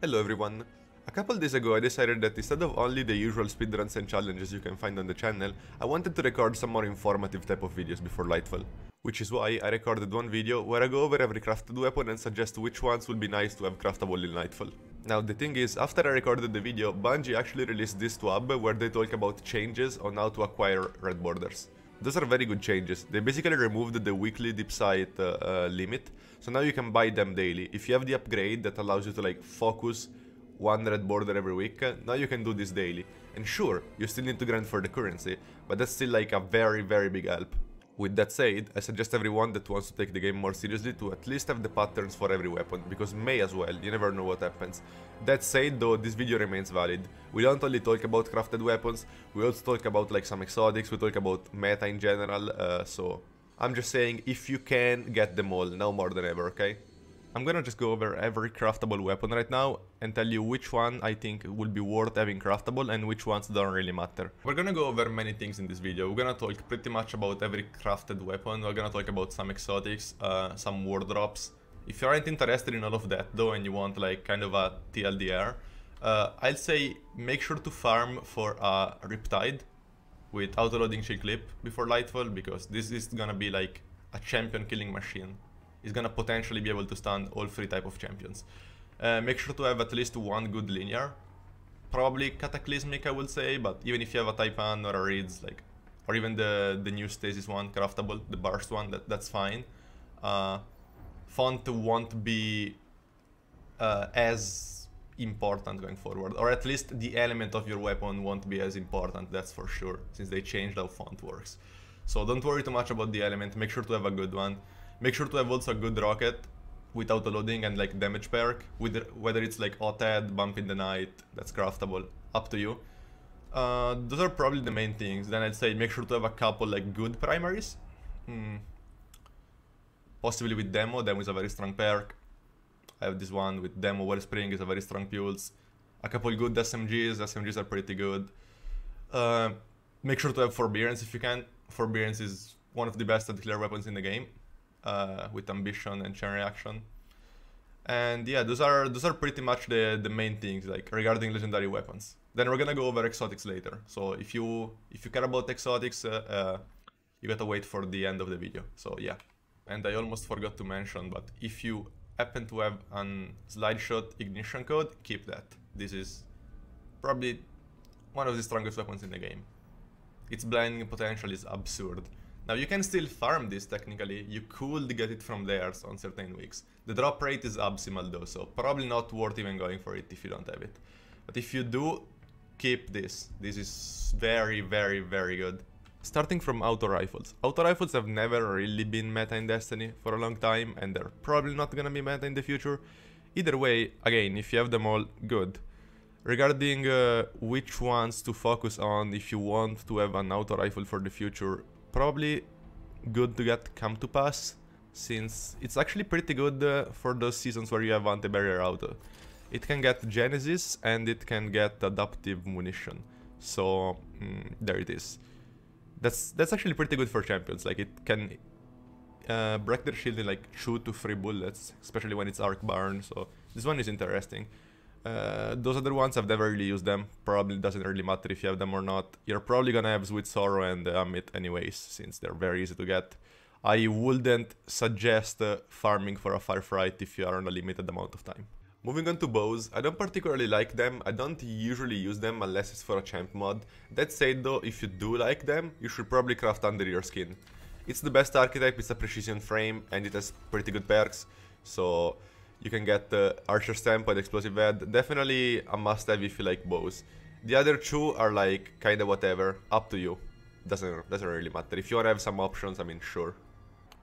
Hello everyone. A couple days ago I decided that instead of only the usual speedruns and challenges you can find on the channel, I wanted to record some more informative type of videos before Lightfall. Which is why I recorded one video where I go over every crafted weapon and suggest which ones would be nice to have craftable in Lightfall. Now the thing is, after I recorded the video, Bungie actually released this tab where they talk about changes on how to acquire red borders. Those are very good changes. They basically removed the weekly deep sight limit, so now you can buy them daily. If you have the upgrade that allows you to focus one red border every week, now you can do this daily. And sure, you still need to grind for the currency, but that's still a very big help. With that said, I suggest everyone that wants to take the game more seriously to at least have the patterns for every weapon, because may as well, you never know what happens. That said though, this video remains valid. We don't only talk about crafted weapons, we also talk about some exotics, we talk about meta in general, so I'm just saying, if you can, get them all, now more than ever, okay? I'm gonna just go over every craftable weapon right now and tell you which one I think will be worth having craftable and which ones don't really matter. We're gonna go over many things in this video. We're gonna talk pretty much about every crafted weapon. We're gonna talk about some exotics, some wardrobes. If you aren't interested in all of that though and you want kind of a TLDR, I'll say make sure to farm for a Riptide with auto-loading shield clip before Lightfall, because this is gonna be a champion killing machine. Is gonna potentially be able to stun all three type of champions. Make sure to have at least one good linear. Probably cataclysmic I would say, but even if you have a Taipan or a Reeds, or even the new stasis one, craftable, the burst one, that's fine. Font won't be as important going forward, or at least the element of your weapon won't be as important, that's for sure, since they changed how font works. So don't worry too much about the element, make sure to have a good one. Make sure to have also a good rocket with auto-loading and damage perk, whether it's OTED, Bump in the Night, that's craftable, up to you. Those are probably the main things. Then I'd say make sure to have a couple good primaries. Possibly with Demo is a very strong perk. I have this one with Demo, Wellspring is a very strong pulse. A couple good SMGs are pretty good. Make sure to have Forbearance if you can. Forbearance is one of the best anti-clear weapons in the game. With ambition and chain reaction, and yeah, those are pretty much the main things regarding legendary weapons. Then we're gonna go over exotics later. So if you care about exotics, you gotta wait for the end of the video. So yeah, and I almost forgot to mention, but if you happen to have an slideshot ignition code, keep that. This is probably one of the strongest weapons in the game. Its blinding potential is absurd. Now you can still farm this technically, you could get it from there on certain weeks. The drop rate is abysmal though, so probably not worth even going for it if you don't have it. But if you do, keep this. This is very good. Starting from auto rifles. Auto rifles have never really been meta in Destiny for a long time, and they're probably not gonna be meta in the future. Either way, again, if you have them all, good. Regarding which ones to focus on if you want to have an auto rifle for the future, probably good to get Come to Pass, since it's actually pretty good for those seasons where you have anti-barrier auto. It can get Genesis and it can get adaptive munition, so there it is. That's actually pretty good for champions. It can break their shield in 2 to 3 bullets, especially when it's arc burn, so this one is interesting. Those other ones, I've never really used them. Probably doesn't really matter if you have them or not. You're probably gonna have Sweet Sorrow and Amit anyways, since they're very easy to get. I wouldn't suggest farming for a firefight if you are on a limited amount of time. Moving on to bows, I don't particularly like them. I don't usually use them unless it's for a champ mod. That said though, if you do like them, you should probably craft under your skin. It's the best archetype, it's a precision frame, and it has pretty good perks, so you can get the Archer Stamp and Explosive Head. Definitely a must-have if you like bows. The other two are kinda whatever, up to you. Doesn't really matter. If you wanna have some options, I mean, sure.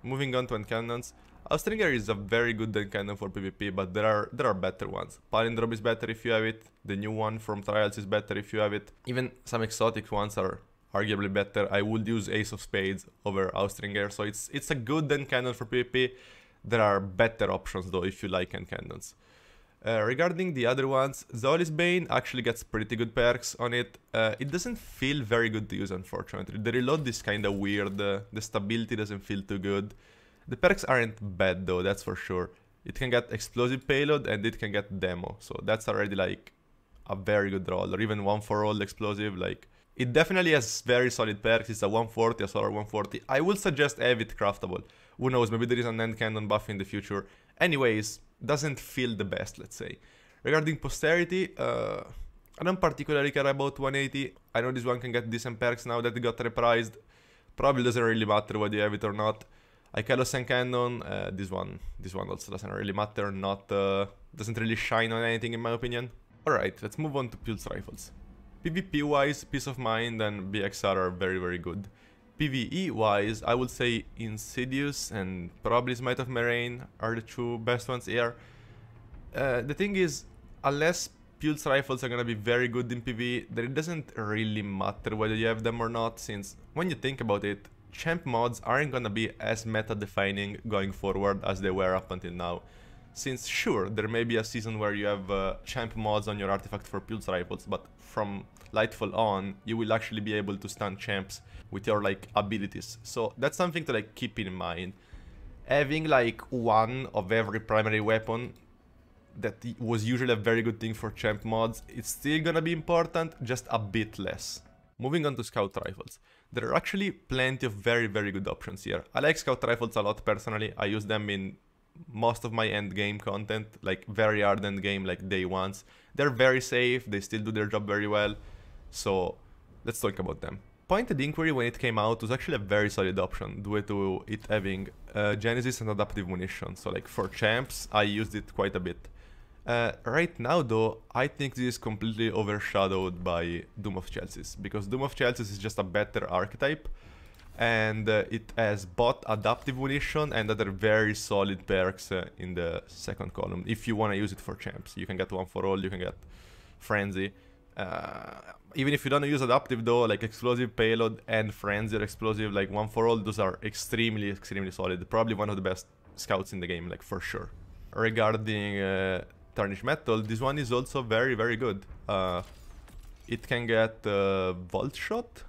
Moving on to encannons. Austringer is a very good encannon for PvP, but there are better ones. Palindrome is better if you have it. The new one from Trials is better if you have it. Even some exotic ones are arguably better. I would use Ace of Spades over Austringer, so it's a good encannon for PvP. There are better options though if you like encannons. Regarding the other ones, Zoli's Bane actually gets pretty good perks on it. It doesn't feel very good to use, unfortunately. The reload is kinda weird, the stability doesn't feel too good. The perks aren't bad though, that's for sure. It can get explosive payload and it can get demo. So that's already like a very good roll, or even 1-for-all explosive. Like, it definitely has very solid perks. It's a 140, a solar 140. I will suggest have it craftable. Who knows, maybe there is an end cannon buff in the future. Anyways, doesn't feel the best, let's say. Regarding posterity, I don't particularly care about 180. I know this one can get decent perks now that it got reprised. Probably doesn't really matter whether you have it or not. Ikelos and Cannon, this one also doesn't really matter, doesn't really shine on anything in my opinion. Alright, let's move on to Pulse Rifles. PvP wise, Peace of Mind and BXR are very very good. PvE wise, I would say Insidious and probably Smite of Merain are the two best ones here. The thing is, unless Pulse Rifles are gonna be very good in PvE, then it doesn't really matter whether you have them or not, since when you think about it, champ mods aren't gonna be as meta defining going forward as they were up until now. Since sure, there may be a season where you have champ mods on your artifact for Pulse Rifles, but from Lightfall on, you will actually be able to stun champs with your like abilities. So that's something to like keep in mind. Having like one of every primary weapon that was usually a very good thing for champ mods, it's still gonna be important, just a bit less. Moving on to Scout Rifles. There are actually plenty of very very good options here. I like Scout Rifles a lot personally. I use them in most of my end game content, like very hard end game, like day ones. They're very safe, they still do their job very well. So let's talk about them. Pointed Inquiry, when it came out, was actually a very solid option due to it having Genesis and adaptive munition. So like for champs, I used it quite a bit. Right now though, I think this is completely overshadowed by Doom of Chelsea, because Doom of Chelsea is just a better archetype, and it has both adaptive munition and other very solid perks in the second column. If you want to use it for champs, you can get 1-for-all, you can get Frenzy. Even if you don't use adaptive though, like explosive payload and Frenzy or explosive, like 1-for-all, those are extremely solid. Probably one of the best scouts in the game, like for sure. Regarding Tarnished Metal, this one is also very very good. It can get Volt Shot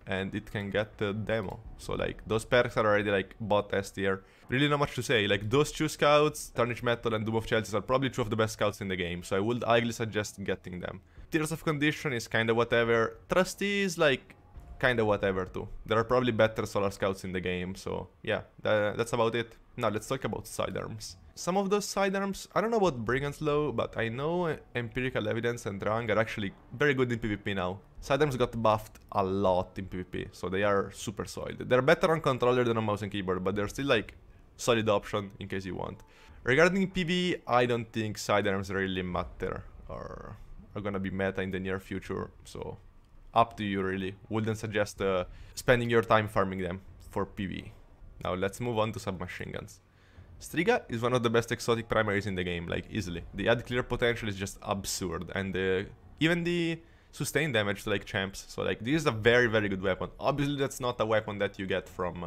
and it can get Demo, so like those perks are already like bot S tier. Really not much to say. Like those two scouts, Tarnished Metal and Doom of Chelsea, are probably two of the best scouts in the game, so I would highly suggest getting them. Tears of Condition is kinda whatever. Trusty is like kinda whatever too. There are probably better solar scouts in the game, so yeah, that's about it. Now let's talk about sidearms. Some of those sidearms, I don't know about Brigand's Law, but I know Empirical Evidence and Drang are actually very good in PvP now. Sidearms got buffed a lot in PvP, so they are super solid. They're better on controller than on mouse and keyboard, but they're still like solid option in case you want. Regarding PvE, I don't think sidearms really matter or are gonna be meta in the near future, so up to you really. Wouldn't suggest spending your time farming them for PvE. Now let's move on to submachine guns. Striga is one of the best exotic primaries in the game, like easily. The add clear potential is just absurd, and even the sustain damage to like champs, so like this is a very very good weapon. Obviously that's not a weapon that you get from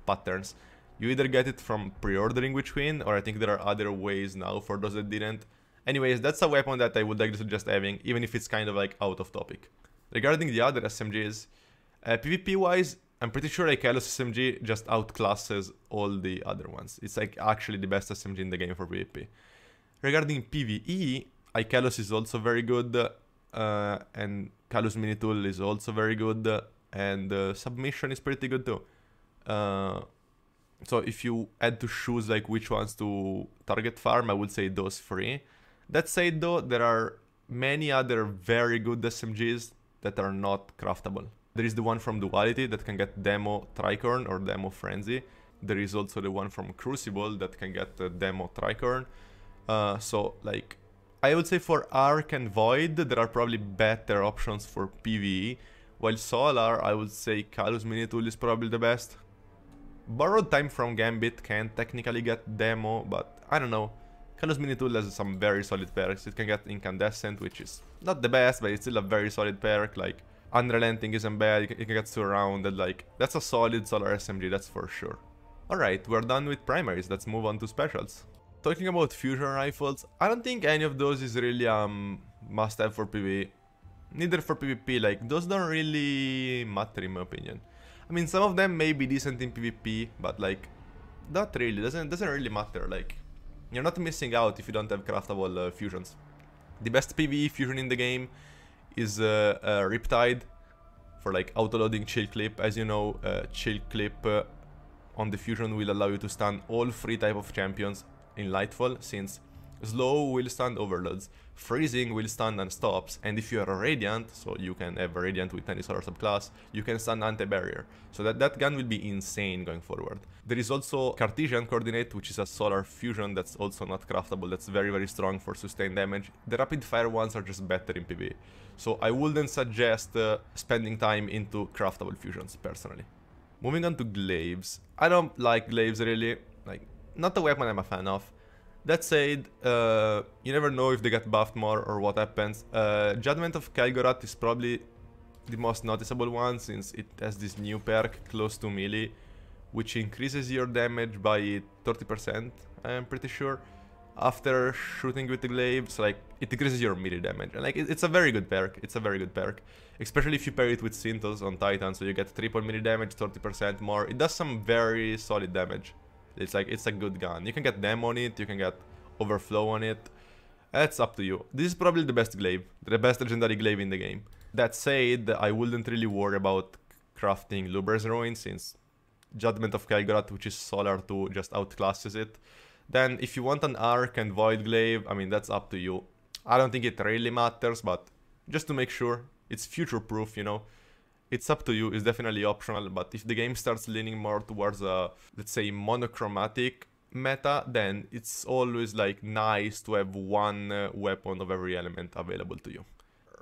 patterns. You either get it from pre-ordering Witch Queen, or I think there are other ways now for those that didn't. Anyways, that's a weapon that I would like to suggest having, even if it's kind of like out of topic. Regarding the other SMGs, PvP wise, I'm pretty sure Ikelos SMG just outclasses all the other ones. It's like actually the best SMG in the game for PvP. Regarding PvE, Ikelos is also very good, and Kalus Mini Tool is also very good, and Submission is pretty good too. So if you had to choose like which ones to target farm, I would say those three. That said though, there are many other very good SMGs that are not craftable. There is the one from Duality that can get Demo Tricorn or Demo Frenzy. There is also the one from Crucible that can get Demo Tricorn. So like, I would say for Arc and Void, there are probably better options for PvE. While Solar, I would say Kalus Mini Tool is probably the best. Borrowed Time from Gambit can technically get Demo, but I don't know. Kalus Mini Tool has some very solid perks. It can get Incandescent, which is not the best, but it's still a very solid perk. Like, Unrelenting isn't bad, you can get Surrounded, like, that's a solid Solar SMG, that's for sure. Alright, we're done with primaries, let's move on to specials. Talking about fusion rifles, I don't think any of those is really must-have for PvE. Neither for PvP, like, those don't really matter in my opinion. I mean, some of them may be decent in PvP, but like, not really, doesn't really matter, like, you're not missing out if you don't have craftable fusions. The best PvE fusion in the game is Riptide for like auto-loading chill clip. As you know, chill clip on the fusion will allow you to stun all 3 type of champions in Lightfall, since slow will stun overloads, freezing will stun and stops, and if you are a Radiant, so you can have a Radiant with any solar subclass, you can stun anti-barrier. So that gun will be insane going forward. There is also Cartesian Coordinate, which is a solar fusion that's also not craftable, that's very very strong for sustained damage. The rapid fire ones are just better in PvE. So I wouldn't suggest spending time into craftable fusions, personally. Moving on to glaives. I don't like glaives really, like, not a weapon I'm a fan of. That said, you never know if they get buffed more or what happens. Judgment of Kalgorath is probably the most noticeable one, since it has this new perk, close to melee, which increases your damage by 30%, I'm pretty sure, after shooting with the glaive. So like, it increases your melee damage, and like, it's a very good perk. It's a very good perk, especially if you pair it with Synthos on Titan, so you get triple melee damage, 30% more. It does some very solid damage. It's like, it's a good gun. You can get Dem on it, you can get Overflow on it. That's up to you. This is probably the best glaive, the best legendary glaive in the game. That said, I wouldn't really worry about crafting Luber's Ruin, since Judgment of Kalgorath, which is solar 2, just outclasses it. Then if you want an Arc and Void glaive, I mean, that's up to you. I don't think it really matters, but just to make sure, it's future proof, you know. It's up to you, it's definitely optional, but if the game starts leaning more towards a, let's say, monochromatic meta, then it's always like nice to have one weapon of every element available to you.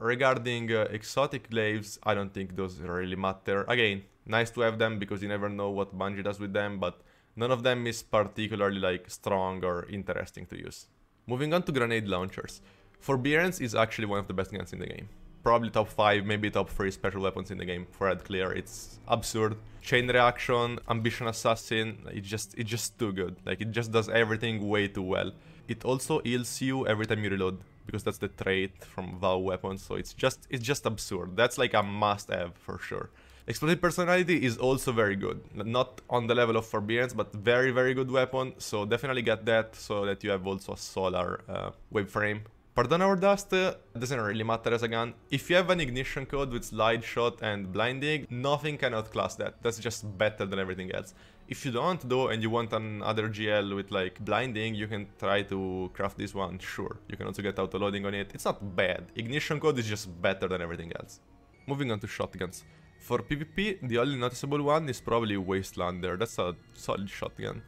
Regarding exotic glaives, I don't think those really matter. Again, nice to have them because you never know what Bungie does with them, but none of them is particularly like strong or interesting to use. Moving on to grenade launchers. Forbearance is actually one of the best guns in the game. Probably top 5, maybe top 3 special weapons in the game for Red Clear. It's absurd. Chain Reaction, Ambition Assassin, it's just too good. Like, it just does everything way too well. It also heals you every time you reload, because that's the trait from VoW weapons, so it's just absurd. That's like a must-have for sure. Explosive Personality is also very good. Not on the level of Forbearance, but very very good weapon, so definitely get that so that you have also a solar wave frame. Pardon Our Dust doesn't really matter as a gun. If you have an ignition code with Slide Shot and Blinding, nothing can outclass that. That's just better than everything else. If you don't though, and you want another GL with like Blinding, you can try to craft this one, sure. You can also get auto-loading on it. It's not bad. Ignition code is just better than everything else. Moving on to shotguns. For PvP, the only noticeable one is probably Wastelander. That's a solid shotgun.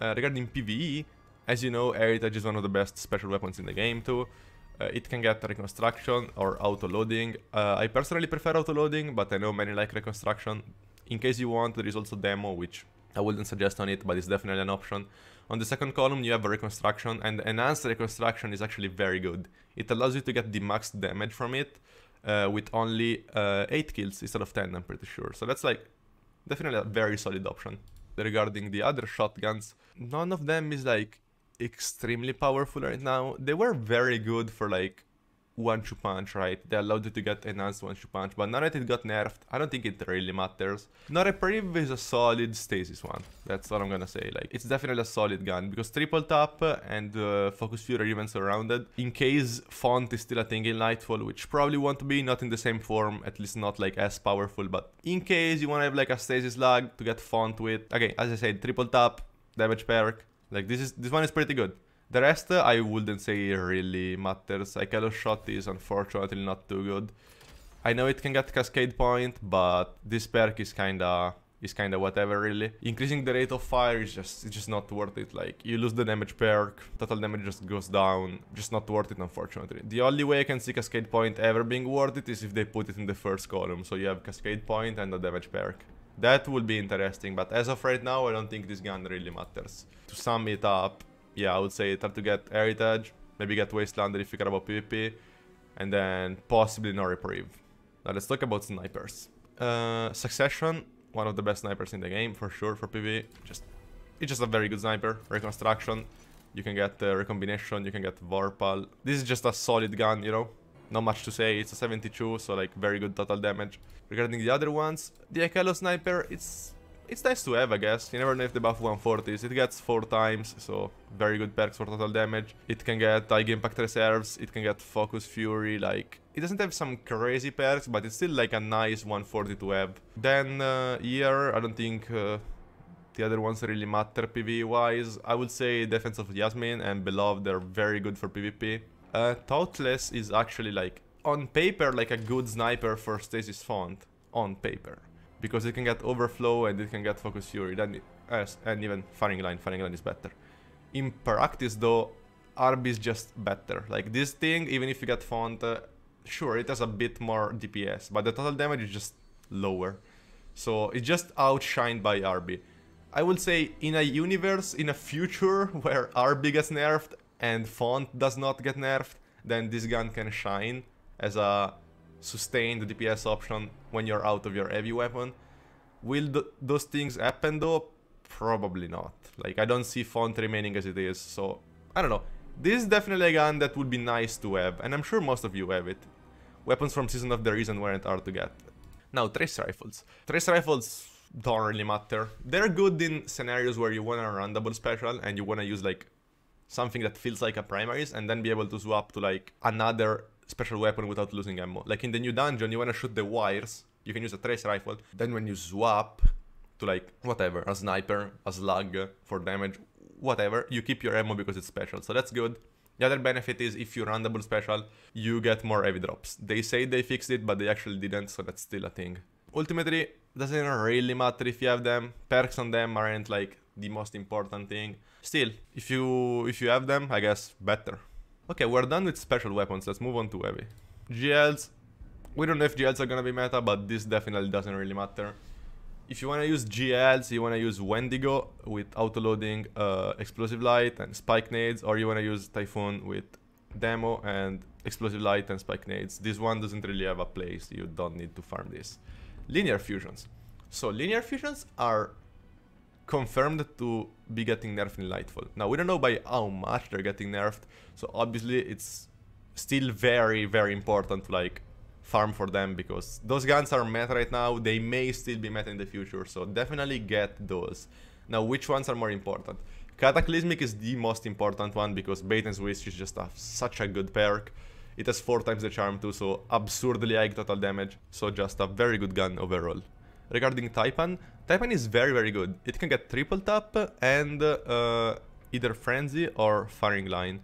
Regarding PvE, as you know, Heritage is one of the best special weapons in the game too. It can get Reconstruction or auto-loading. I personally prefer auto-loading, but I know many like Reconstruction. In case you want, there is also Demo, which I wouldn't suggest on it, but it's definitely an option. On the second column, you have a Reconstruction, and Enhanced Reconstruction is actually very good. It allows you to get the max damage from it with only 8 kills instead of 10, I'm pretty sure. So that's like definitely a very solid option. Regarding the other shotguns, none of them is like extremely powerful right now. They were very good for like 1-2 punch, right? They allowed you to get enhanced 1-2 punch, but now that it got nerfed, I don't think it really matters. No Reprieve is a solid stasis one. That's what I'm gonna say. Like, it's definitely a solid gun because triple tap and focus fury even surrounded. In case font is still a thing in Lightfall, which probably won't be, not in the same form, at least not like as powerful, but in case you wanna have like a stasis lag to get font with, okay, as I said, triple tap, damage perk. Like, this one is pretty good. The rest, I wouldn't say really matters. Ikellos Shot is unfortunately not too good. I know it can get Cascade Point, but this perk is kinda whatever really. Increasing the rate of fire is just not worth it. Like, you lose the damage perk, total damage just goes down. Just not worth it, unfortunately. The only way I can see Cascade Point ever being worth it is if they put it in the first column. So you have Cascade Point and the damage perk. That would be interesting, but as of right now, I don't think this gun really matters. To sum it up, yeah, I would say try to get Heritage, maybe get Wastelander if you care about PvP, and then possibly no Reprieve. Now let's talk about snipers. Succession, one of the best snipers in the game, for sure, for PvE. It's just a very good sniper. Reconstruction, you can get Recombination, you can get Vorpal. This is just a solid gun, you know? Not much to say, it's a 72, so like very good total damage. Regarding the other ones, the Ikellos Sniper, it's it's nice to have, I guess. You never know if the buff 140s. It gets 4 times, so very good perks for total damage. It can get High Impact Reserves, it can get Focus Fury, like... It doesn't have some crazy perks, but it's still like a nice 140 to have. Then here, I don't think the other ones really matter PvE-wise. I would say Defense of Yasmin and Beloved are very good for PvP. Thoughtless is actually like, on paper, like a good sniper for Stasis Font. On paper. Because it can get Overflow and it can get Focus Fury, then and even Firing Line is better. In practice though, RB is just better. Like this thing, even if you get Font, sure, it has a bit more DPS, but the total damage is just lower. So it's just outshined by RB. I would say in a universe, in a future where RB gets nerfed and Font does not get nerfed, then this gun can shine as a sustained DPS option when you're out of your heavy weapon. Will those things happen though? Probably not. Like, I don't see Font remaining as it is, so I don't know. This is definitely a gun that would be nice to have, and I'm sure most of you have it. Weapons from Season of the Reason weren't hard to get. Now, Trace Rifles. Trace Rifles don't really matter. They're good in scenarios where you want a run double special and you want to use like something that feels like a primaries and then be able to swap to like another special weapon without losing ammo. Like in the new dungeon, you want to shoot the wires, you can use a Trace Rifle. Then when you swap to like whatever, a sniper, a slug for damage, whatever, you keep your ammo because it's special, so that's good. The other benefit is if you run double special, you get more heavy drops. They say they fixed it, but they actually didn't, so that's still a thing. Ultimately, doesn't really matter if you have them. Perks on them aren't like the most important thing. Still, if you have them, I guess better. Okay, we're done with special weapons, let's move on to heavy. GLs, we don't know if GLs are gonna be meta, but this definitely doesn't really matter. If you wanna use GLs, you wanna use Wendigo with auto-loading Explosive Light and Spike Nades, or you wanna use Typhoon with Demo and Explosive Light and Spike Nades. This one doesn't really have a place, you don't need to farm this. Linear Fusions. So linear fusions are confirmed to be getting nerfed in Lightfall. Now, we don't know by how much they're getting nerfed, so obviously it's still very, very important to like farm for them, because those guns are meta right now, they may still be meta in the future, so definitely get those. Now, which ones are more important? Cataclysmic is the most important one, because Bait and Switch is just such a good perk. It has 4 times the charm too, so absurdly high total damage, so just a very good gun overall. Regarding Taipan, Taipan is very, very good. It can get triple tap and either Frenzy or Firing Line,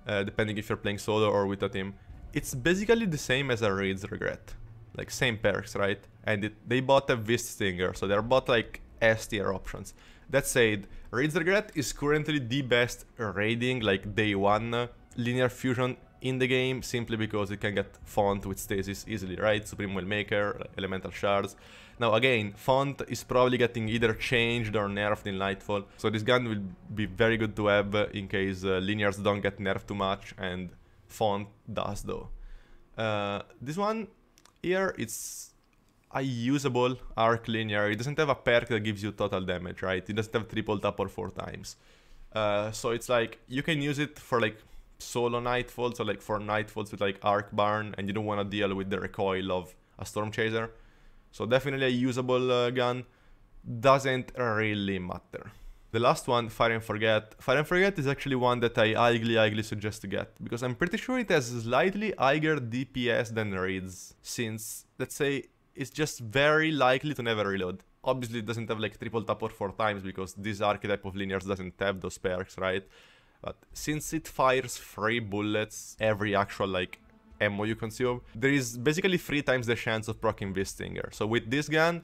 depending if you're playing solo or with a team. It's basically the same as a Raid's Regret, like same perks, right? And they bought a Vist Stinger, so they're both like S tier options. That said, Raid's Regret is currently the best raiding, like day 1 linear fusion in the game, simply because it can get Font with Stasis easily, right? Supreme Wellmaker, Elemental Shards. Now again, Font is probably getting either changed or nerfed in Lightfall, so this gun will be very good to have in case linears don't get nerfed too much, and Font does though. This one here, it's a usable arc linear. It doesn't have a perk that gives you total damage, right? It doesn't have triple tap or 4 times. So it's like, you can use it for like solo Nightfalls, or like for Nightfalls with like Arc Barn, and you don't want to deal with the recoil of a Storm Chaser. So definitely a usable gun. Doesn't really matter. The last one, Fire and Forget. Fire and Forget is actually one that I highly suggest to get, because I'm pretty sure it has slightly higher DPS than Raids, since, let's say, it's just very likely to never reload. Obviously it doesn't have like triple tap or 4 times, because this archetype of linears doesn't have those perks, right? But since it fires 3 bullets every actual like ammo you consume, there is basically 3 times the chance of proccing Vist Stinger. So with this gun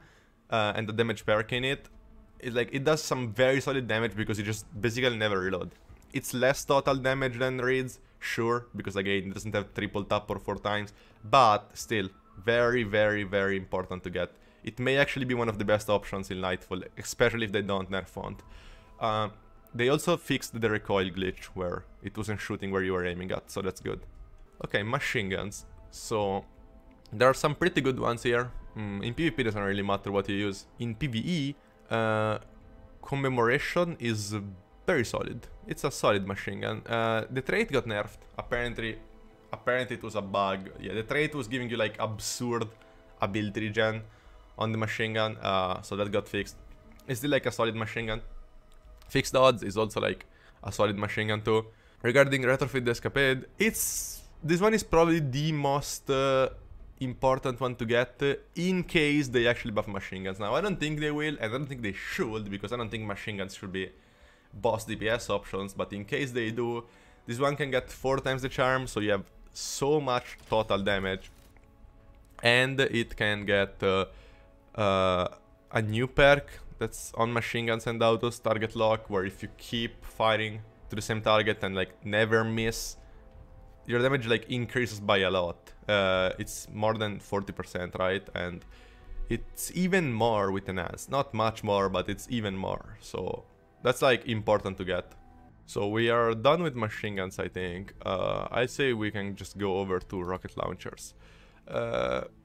and the damage perk in it, it does some very solid damage, because you just basically never reload. It's less total damage than Raids, sure, because again it doesn't have triple tap or 4 times, but still very important to get. It may actually be one of the best options in Lightfall, especially if they don't nerf Font. They also fixed the recoil glitch where it wasn't shooting where you were aiming at, so that's good. Okay, machine guns. So there are some pretty good ones here. In PvP doesn't really matter what you use. In PvE, Commemoration is very solid. It's a solid machine gun. The trait got nerfed. Apparently it was a bug. Yeah, the trait was giving you like absurd ability regen on the machine gun, so that got fixed. It's still like a solid machine gun. Fixed odds is also like a solid machine gun too. Regarding retrofit the escapade, this one is probably the most important one to get in case they actually buff machine guns. Now I don't think they will, and I don't think they should, because I don't think machine guns should be boss DPS options, but in case they do, this one can get 4 times the charm, so you have so much total damage. And it can get a new perk that's on machine guns and autos, target lock, where if you keep firing to the same target and like never miss, your damage like increases by a lot. It's more than 40%, right? And it's even more with enhance. Not much more, but it's even more. So that's like important to get. So we are done with machine guns, I think. I say we can just go over to rocket launchers.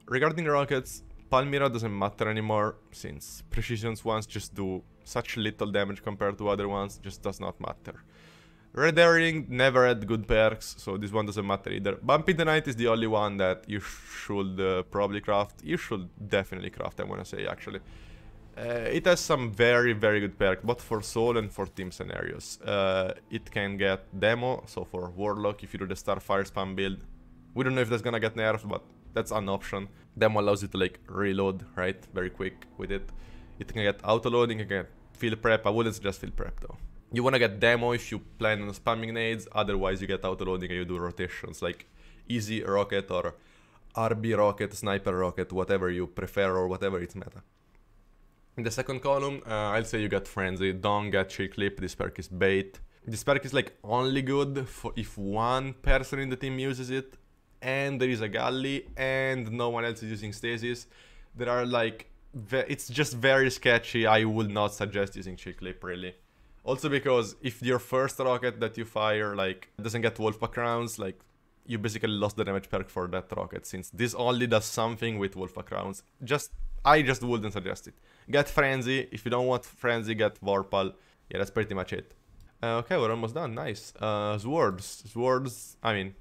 Regarding rockets, Palmyra doesn't matter anymore, since precision ones just do such little damage compared to other ones, just does not matter. Red Herring never had good perks, so this one doesn't matter either. Bumpy the Night is the only one that you should probably craft. You should definitely craft, I wanna say, actually. It has some very, very good perks, both for soul and for team scenarios. It can get demo, so for Warlock, if you do the Starfire spam build. We don't know if that's gonna get nerfed, but that's an option. Demo allows you to like reload, right? Very quick with it. It can get auto-loading, it can get field prep. I wouldn't suggest field prep though. You wanna get demo if you plan on spamming nades, otherwise you get auto-loading and you do rotations like easy rocket or RB rocket, sniper rocket, whatever you prefer or whatever it's meta. In the second column, I'll say you get frenzy. Don't get chill clip, this perk is bait. This perk is like only good for if one person in the team uses it, and there is a galley, and no one else is using stasis. There are like, it's just very sketchy. I would not suggest using chill clip really. Also because if your first rocket that you fire like doesn't get Wolfpack rounds, like you basically lost the damage perk for that rocket, since this only does something with Wolfpack rounds. I just wouldn't suggest it. Get Frenzy. If you don't want Frenzy, get Vorpal. Yeah, that's pretty much it. Okay, we're almost done. Nice. Swords, I mean,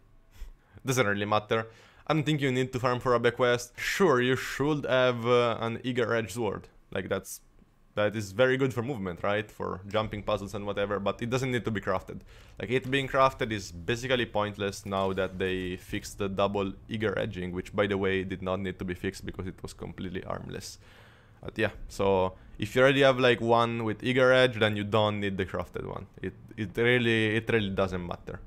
doesn't really matter. I don't think you need to farm for a bequest. Sure, you should have an Eager Edge Sword. Like, that is very good for movement, right? For jumping puzzles and whatever, but it doesn't need to be crafted. Like, it being crafted is basically pointless now that they fixed the double Eager Edging, which, by the way, did not need to be fixed because it was completely harmless. But yeah, so if you already have like one with Eager Edge, then you don't need the crafted one. It really doesn't matter.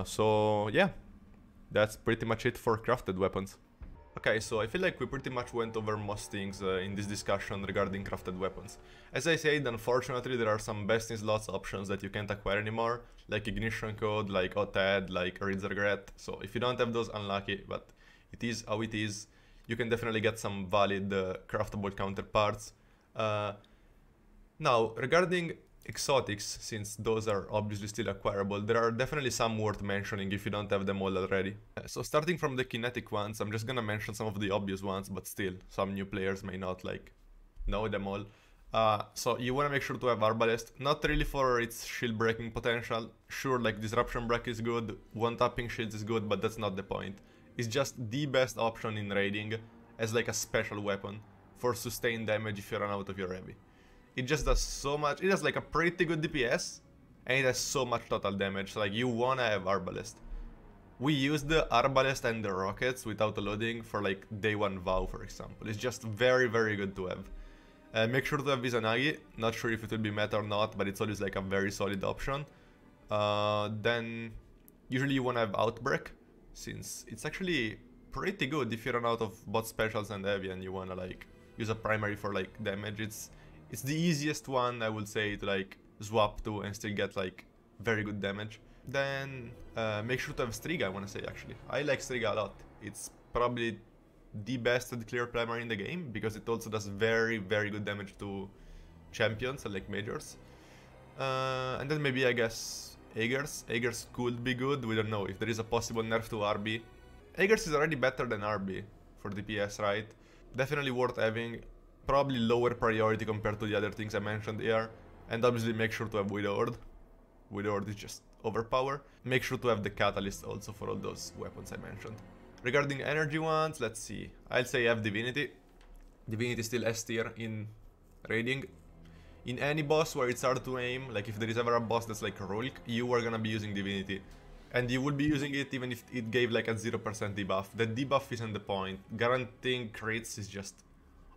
So yeah, that's pretty much it for crafted weapons. Okay, so I feel like we pretty much went over most things in this discussion regarding crafted weapons. As I said, unfortunately there are some best in slots options that you can't acquire anymore, like Ignition Code, like OTED, like Reed's Regret. So if you don't have those, unlucky, but it is how it is. You can definitely get some valid craftable counterparts. Now, regarding exotics, since those are obviously still acquirable, there are definitely some worth mentioning if you don't have them all already. So starting from the kinetic ones, I'm just gonna mention some of the obvious ones, but still, some new players may not like know them all. So you wanna make sure to have Arbalest, not really for its shield breaking potential. Sure, like Disruption Break is good, one-tapping shields is good, but that's not the point. It's just the best option in raiding as like a special weapon for sustained damage if you run out of your heavy. It just does so much. It has like a pretty good DPS and it has so much total damage. So like you wanna have Arbalest. We use the Arbalest and the rockets with auto-loading for like day 1 Vow, for example. It's just very, very good to have. Make sure to have Izanagi. Not sure if it will be meta or not, but it's always like a very solid option. Then usually you wanna have Outbreak, since it's actually pretty good if you run out of both specials and heavy and you wanna like use a primary for like damage. It's the easiest one, I would say, to like swap to and still get like very good damage. Then make sure to have Striga, I wanna say, actually. I like Striga a lot. It's probably the best and clear primary in the game because it also does very, very good damage to champions and like majors. And then maybe, I guess, Aegers. Aegers could be good, we don't know if there is a possible nerf to RB. Aegers is already better than RB for DPS, right? Definitely worth having, probably lower priority compared to the other things I mentioned here. And obviously make sure to have Widowhorde. Widowhorde is just overpower. Make sure to have the Catalyst also for all those weapons I mentioned. Regarding energy ones, let's see. I'll say have Divinity. Divinity is still S tier in raiding. In any boss where it's hard to aim, like if there is ever a boss that's like a Rulk, you are gonna be using Divinity. And you would be using it even if it gave like a 0% debuff. The debuff isn't the point. Guaranteeing crits is just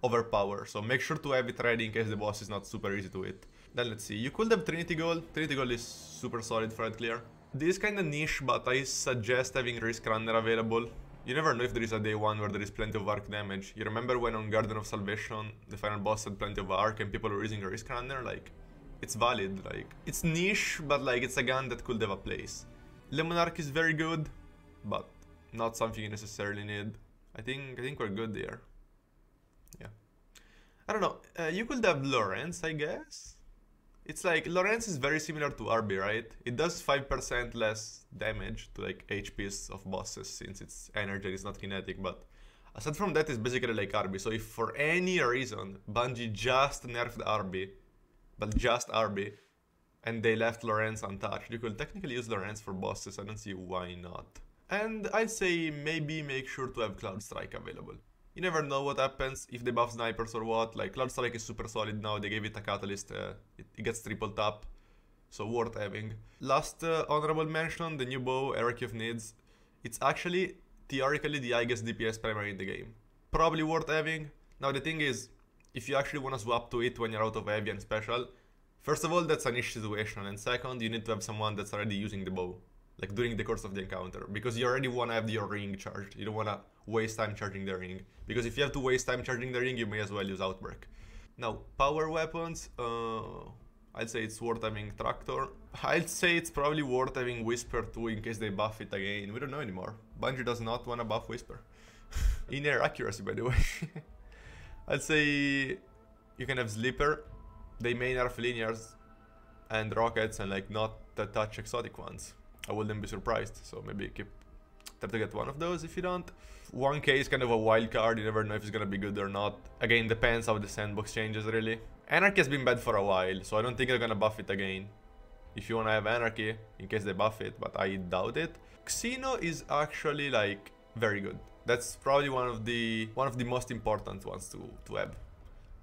overpower. So make sure to have it ready in case the boss is not super easy to hit. Then let's see, you could have Trinity Gold. Trinity Gold is super solid for that clear. This is kinda niche, but I suggest having Risk Runner available. You never know if there is a day one where there is plenty of arc damage. You remember when on Garden of Salvation, the final boss had plenty of arc and people were using a Risk Runner? Like, it's valid, like, it's niche, but like, it's a gun that could have a place. Lemon Arc is very good, but not something you necessarily need. I think we're good there. Yeah. I don't know, you could have Lawrence, I guess? It's like, Lawrence is very similar to RB, right? It does 5% less damage to like HPs of bosses since it's energy and it's not kinetic, but aside from that, it's basically like RB. So if for any reason Bungie just nerfed RB, but just RB, and they left Lawrence untouched, you could technically use Lawrence for bosses. I don't see why not. And I'd say maybe make sure to have Cloud Strike available. You never know what happens, if they buff snipers or what. Like, Cloud Strike is super solid now, they gave it a catalyst, it gets triple tap, so worth having. Last honorable mention, the new bow, Hierarchy of Needs. It's actually, theoretically, the highest DPS primary in the game. Probably worth having. Now the thing is, if you actually want to swap to it when you're out of heavy and special, first of all, that's a niche situation, and second, you need to have someone that's already using the bow, like during the course of the encounter, because you already want to have your ring charged. You don't want to waste time charging the ring, because if you have to waste time charging the ring, you may as well use Outbreak. Now, power weapons, I'd say it's worth having Tractor. I'd say it's probably worth having Whisper too in case they buff it again. We don't know anymore. Bungie does not want to buff Whisper. In air accuracy, by the way. I'd say you can have Sleeper. They may nerf linears and rockets and like not touch exotic ones. I wouldn't be surprised, so maybe try to get one of those if you don't. 1k is kind of a wild card, you never know if it's gonna be good or not. Again, depends how the sandbox changes really. Anarchy has been bad for a while, so I don't think they're gonna buff it again. If you wanna have Anarchy, in case they buff it, but I doubt it. Xeno is actually like very good. That's probably one of the most important ones to have.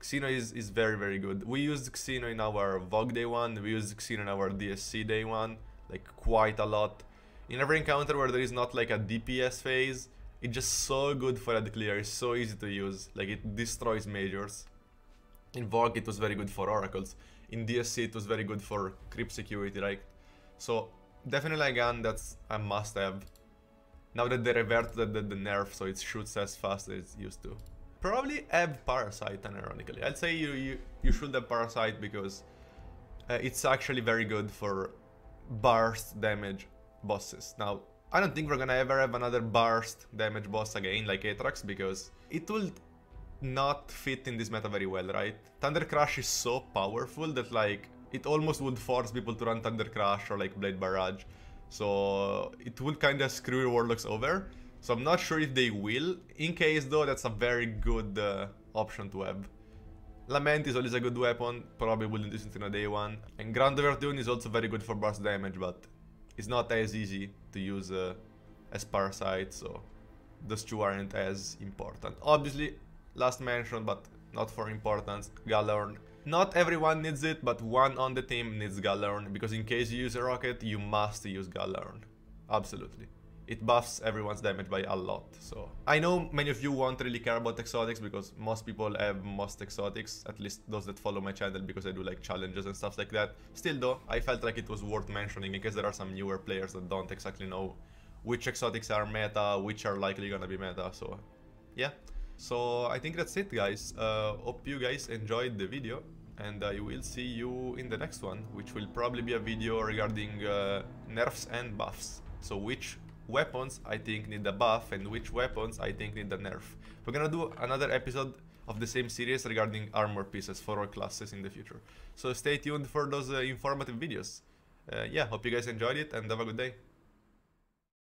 Xeno is very, very good. We used Xeno in our Vogue day one, we used Xeno in our DSC day one, like quite a lot. In every encounter where there is not like a DPS phase, it's just so good for head clear, it's so easy to use, like it destroys majors. In Vogue it was very good for oracles, in DSC it was very good for creep security, right? So definitely a gun that's a must have. Now that they reverted the nerf, so it shoots as fast as it used to. Probably have Parasite, unironically. I'd say you should have Parasite because it's actually very good for burst damage bosses. Now, I don't think we're gonna ever have another burst damage boss again like Atrax because it will not fit in this meta very well, right? Thunder Crash is so powerful that like it almost would force people to run Thunder Crash or like Blade Barrage. So it would kinda screw your Warlocks over. So I'm not sure if they will. In case though, that's a very good option to have. Lament is always a good weapon, probably wouldn't use it in a day one. And Grand Overtune is also very good for burst damage, but it's not as easy to use as Parasite, so those two aren't as important. Obviously, last mention, but not for importance, Galorn. Not everyone needs it, but one on the team needs Galorn, because in case you use a rocket, you must use Galorn. Absolutely. It buffs everyone's damage by a lot, so... I know many of you won't really care about exotics, because most people have most exotics, at least those that follow my channel, because I do like challenges and stuff like that. Still though, I felt like it was worth mentioning, in case there are some newer players that don't exactly know which exotics are meta, which are likely gonna be meta, so... yeah. So I think that's it, guys. Hope you guys enjoyed the video, and I will see you in the next one, which will probably be a video regarding nerfs and buffs. So which weapons I think need a buff and which weapons I think need a nerf. We're gonna do another episode of the same series regarding armor pieces for all classes in the future. So stay tuned for those informative videos. Yeah, hope you guys enjoyed it and have a good day.